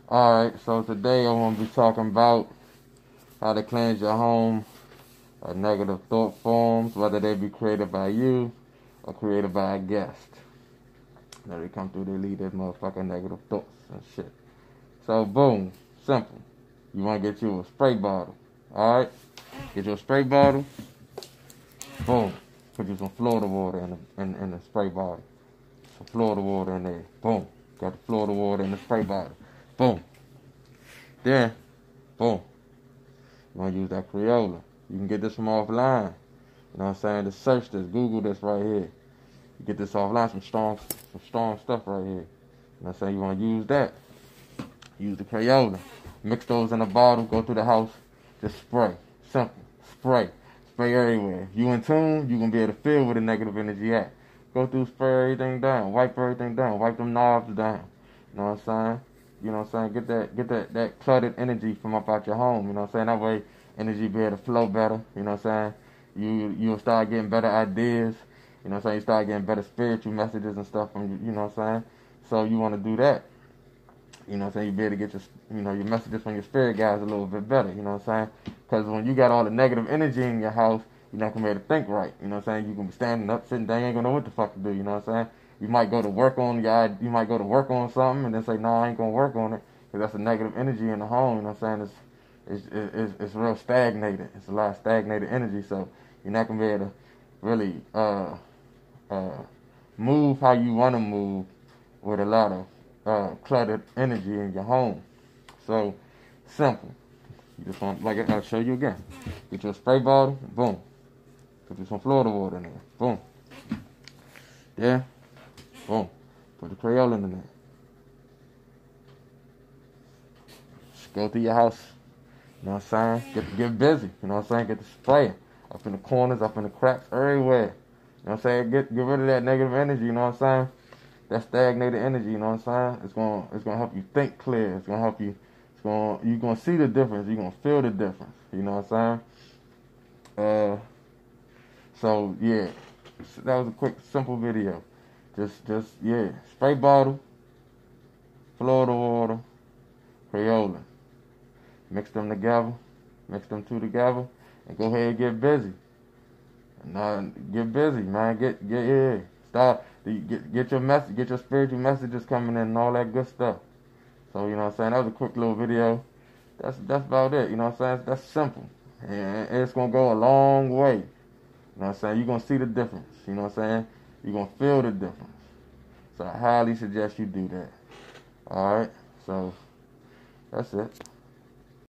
Alright, so today I'm going to be talking about how to cleanse your home of negative thought forms, whether they be created by you or created by a guest. Now they come through, they leave their motherfucking negative thoughts and shit. So boom, simple. You want to get you a spray bottle. Alright? Get you a spray bottle. Boom. Put you some Florida water in the spray bottle. Some Florida water in there. Boom. Got the Florida water in the spray bottle. Boom. Then, boom. You want to use that Creolin. You can get this from offline. You know what I'm saying? Just search this. Google this right here. You get this offline. Some strong stuff right here. You know what I'm saying? You want to use that. Use the Creolin. Mix those in a bottle. Go through the house. Just spray. Simple. Spray. Spray everywhere. If you in tune, you're going to be able to feel where the negative energy at. Go through, spray everything down. Wipe everything down. Wipe them knobs down. You know what I'm saying? You know what I'm saying? Get that cluttered energy from up out your home. You know what I'm saying? That way energy be able to flow better. You know what I'm saying? You'll start getting better ideas. You know what I'm saying? You start getting better spiritual messages and stuff from you know what I'm saying? So you want to do that. You know what I'm saying? You be able to get your messages from your spirit guides a little bit better. You know what I'm saying? Because when you got all the negative energy in your house, you're not going to be able to think right. You know what I'm saying? You're going to be standing up, sitting down, you ain't going to know what the fuck to do. You know what I'm saying? You might go to work on something and then say, no, I ain't going to work on it. Because that's a negative energy in the home. You know what I'm saying? It's real stagnated. It's a lot of stagnated energy. So you're not going to be able to really move how you want to move with a lot of cluttered energy in your home. So simple. You just want, like I'll show you again. Get your spray bottle, boom. Put you some Florida water in there, boom. Yeah, boom. Put the Creolin in there. Just go through your house. You know what I'm saying? Get busy. You know what I'm saying? Get the spraying up in the corners, up in the cracks, everywhere. You know what I'm saying? Get rid of that negative energy. You know what I'm saying? That stagnated energy. You know what I'm saying? It's gonna help you think clear. It's gonna help you. You're gonna see the difference. You're gonna feel the difference. You know what I'm saying? So yeah, that was a quick, simple video. Just yeah, spray bottle, Florida water, Creolin. Mix them together. Mix them two together, and go ahead and get busy. Get busy, man. Yeah. Start get your message, get your spiritual messages coming in and all that good stuff. So, you know what I'm saying? That was a quick little video. That's about it. You know what I'm saying? That's simple. And it's going to go a long way. You know what I'm saying? You're going to see the difference. You know what I'm saying? You're going to feel the difference. So I highly suggest you do that. Alright? So, that's it.